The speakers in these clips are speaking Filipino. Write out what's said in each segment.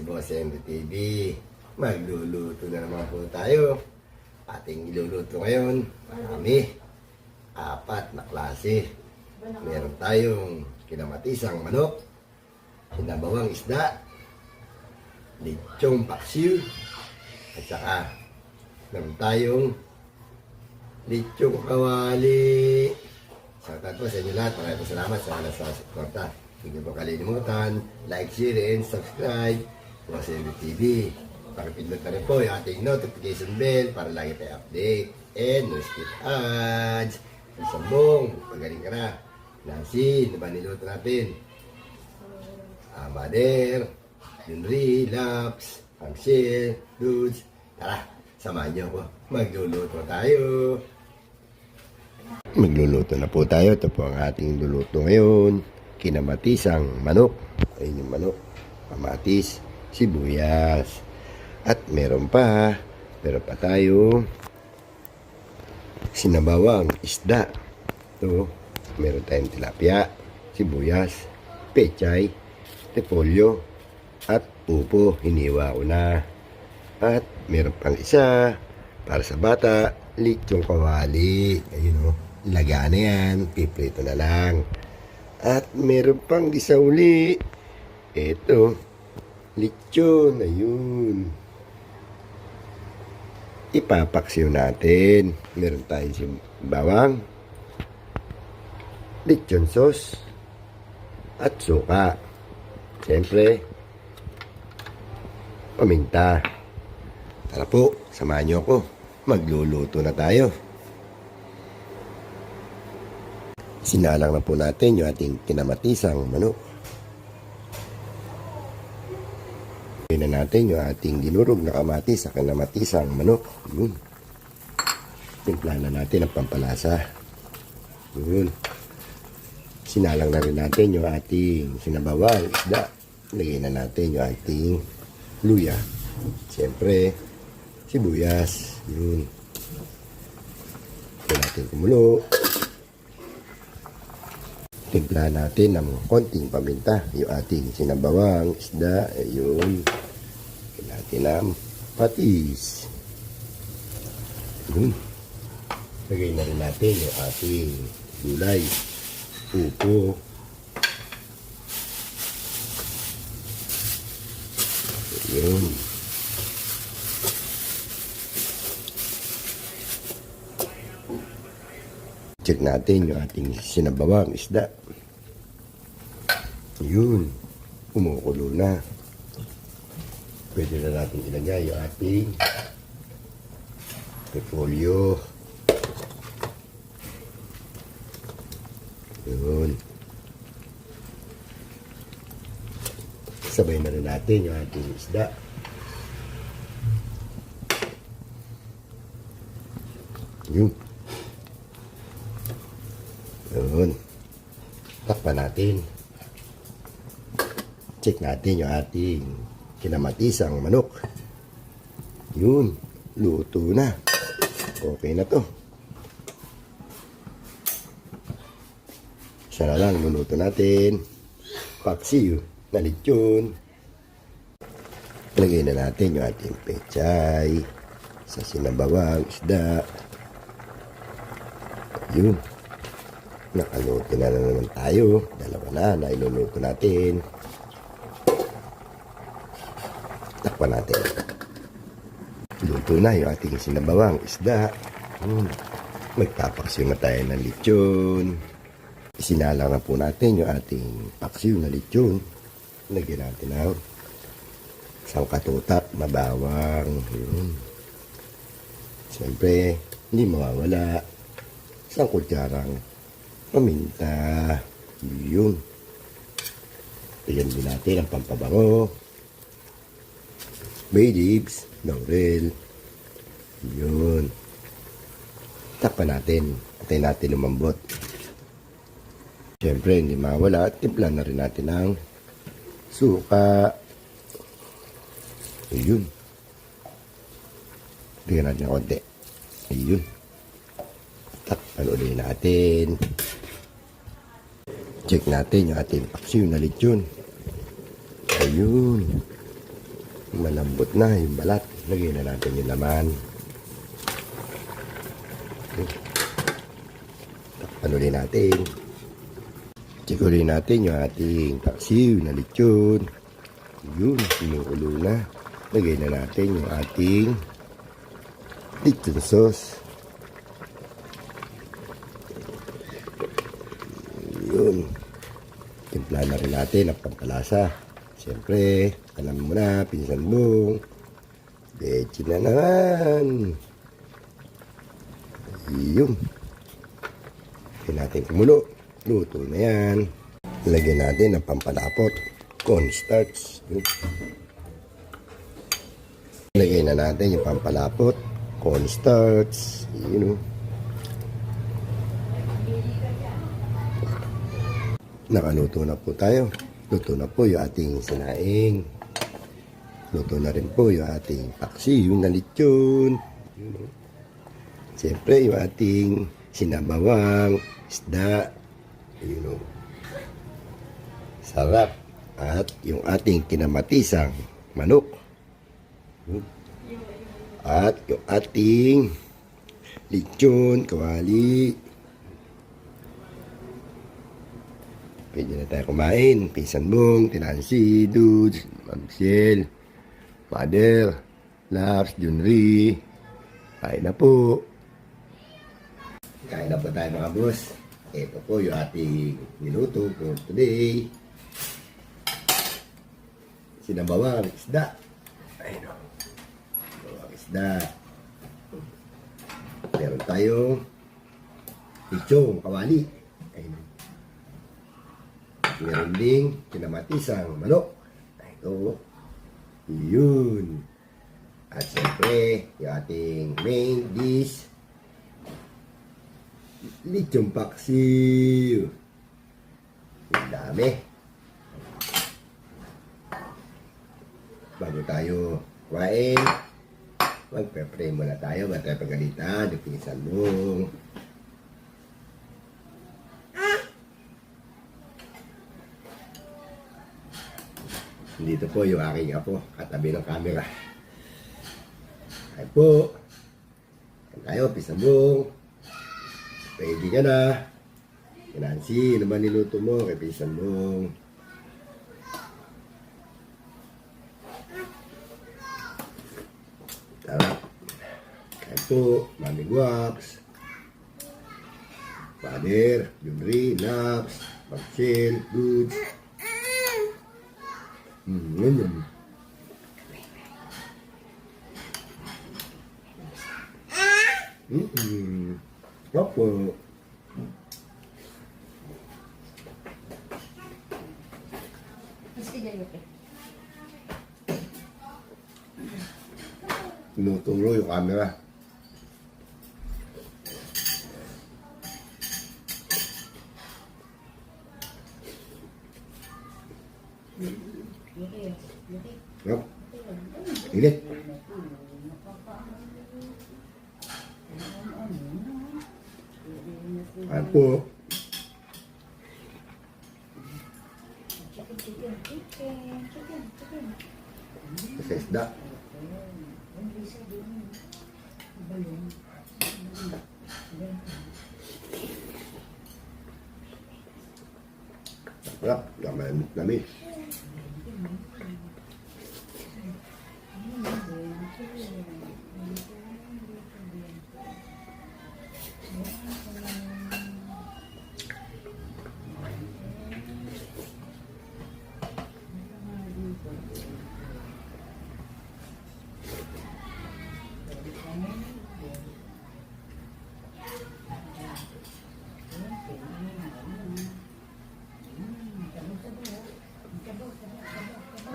Boss Henry TV. Magluluto na naman po tayo. Ating iluluto ngayon, marami. 4 na klase. Meron tayong kinamatisang manok, sinabawang isda, lechong paksiw, at saka meron tayong lechong kawali. Salamat po sa inyo lahat. Maraming salamat sa alas sa suporta. Hindi po kalilimutan, like, share, and subscribe po sa Henry TV. Pakipindot na rin po yung ating notification bell para lagi tayo update. And no skip ads. Isambong, pagaling ka na. Nancy, diba niluto natin? Amader, Yunri, Laps, Hamsil, Dudes. Tara, samahan niyo ako. Magluluto tayo. Magluluto na po tayo. Ito po ang ating luluto ngayon. Kinamatisang manok. Ayun yung manok. Kamatis, sibuyas. At meron pa tayo sinabawang isda. Ito, meron tayong tilapia, sibuyas, pechay, repolyo, at pupo. Hiniwa ko na. At meron pang isa para sa bata, lechong kawali. Ayun o, laga na yan, piprito na lang. At meron pang isa uli. Ito, lechon, ayun. Ipapaksiw natin. Meron tayong bawang, lechon sauce, at suka. Siyempre, paminta. Tara po, samahan niyo ako. Magluluto na tayo. Sinalang na po natin yung ating kinamatisang manok. Gawin na natin yung ating dinurog na kamatis sa kinamatisang manok. Yun. Timpla na natin ang pampalasa. Yun. Sinalang na rin natin yung ating sinabawang isda. Lagyan na natin yung ating luya. Siyempre, sibuyas. Yun. Ito natin kumulo. Timpla natin ng konting paminta yung ating sinabawang isda. Ayun. Lagyan natin ng patis. Ayun. Lagay na rin natin yung ating gulay. Pupo. Ayun. Check natin yung ating sinabawang isda. Yun. Kumukulo na. Pwede na natin ilagay yung ating repolyo. Yun. Sabay na rin natin yung ating isda. Yun. Yun. Takpan natin. Check natin yung ating kinamatisang manok. Yun. Luto na. Okay na to. Isa na lang luluto natin. Paksiw na lechon. Lagay na natin yung ating pechay sa sinabawang isda. Yun. Nakaluto na naman tayo. Dalawa na iluluto natin. Takpan natin. Luto na yung ating sinabawang isda. Magpapaksiw na tayo ng lechon. Isinalang na po natin yung ating paksiw na lechon. Lagyan natin na isang katutak na bawang. Yun. Siyempre, hindi mawawala isang kutsarang paminta. Yun. Lagyan din natin ang pampabango. Bay leaves, laurel. Yun. Takpan natin. Antayin natin lumambot. Siyempre, hindi mawala. Timpla na rin natin ang suka. Ayun. Bigyan natin ng konti. Ayun. Takpan ulit natin. Check natin yung ating paksiw na lechon. Ayun. Malambot na yung balat. Lagyan na natin yung laman. Takpan ulit natin. Check ulit natin yung ating paksiw na lechon. Yun, sinuulo na. Lagay na natin yung ating lechon sauce. Yun. Timpla na rin natin ang pampalasa. Siyempre, alam mo na, pinsan mong leche na naman. Yun. Lagyan natin kumulo. Luto na yan. Lagyan natin ang pampalapot. Cornstarch. Lagyan na natin yung pampalapot. Cornstarch. Yun o. Nakaluto na po tayo. Luto na po yung ating sinaing. Luto na rin po yung ating paksiw na lechon. Siyempre yung ating sinabawang isda. Sarap. At yung ating kinamatisang manok. At yung ating lechon, kawali. Pwede na tayo kumain. Pinsan mong, Tinansi, Dudes, Ma'am Michelle, Mother, Labs, Junri. Kain na po. Kain na po tayo mga boss. Ito po yung ating minuto for today. Sinabawang isda. Ayun o. Sinabawang isda. Meron tayong lechong kawali. Ayun o. Meron ding kinamatisang manok. Ito. Yun. At siyempre, yung ating main dish, lechong paksiw. Ang dami. Bago tayo kumain, magpe-pray muna tayo. Bago tayo pagalitan, yung pinsan mo. Dito po yung aking apo, katabi ng camera. Ay po. Tayo, pisabong. Pwede ka na. Nancy, ano ba niluto mo kay pisabong? Tara. Ay po, Mami Guaps. Father, Junri, Naps, Maxel, Dudes. Ganyan. Opo. Tinuturo yung camera. Yep. Init. Ayan po. Sa isda. Sarap. Dami.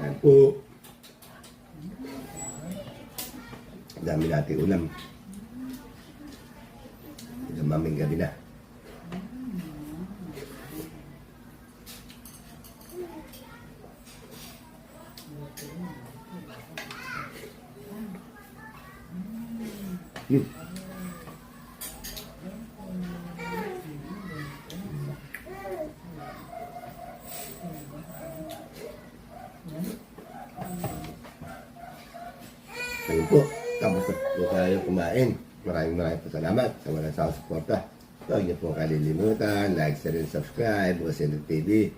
Ayan po. Dami natin ulam. Ito maming gabi na. Ayun po, tapos na po tayo kumain. Maraming po salamat sa walang sawang suporta. Huwag niyo po kalilimutan, like, share, and subscribe, Bukasinag TV.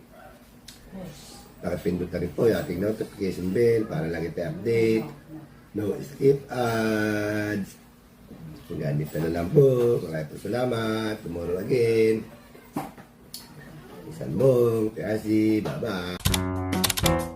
Pakipindot na rin po yung ating notification bell para lagi tayo update. No skip ads. Hanggang dito na lang po. Maraming po salamat. Tomorrow again. Isang mong. Kasi, bye-bye.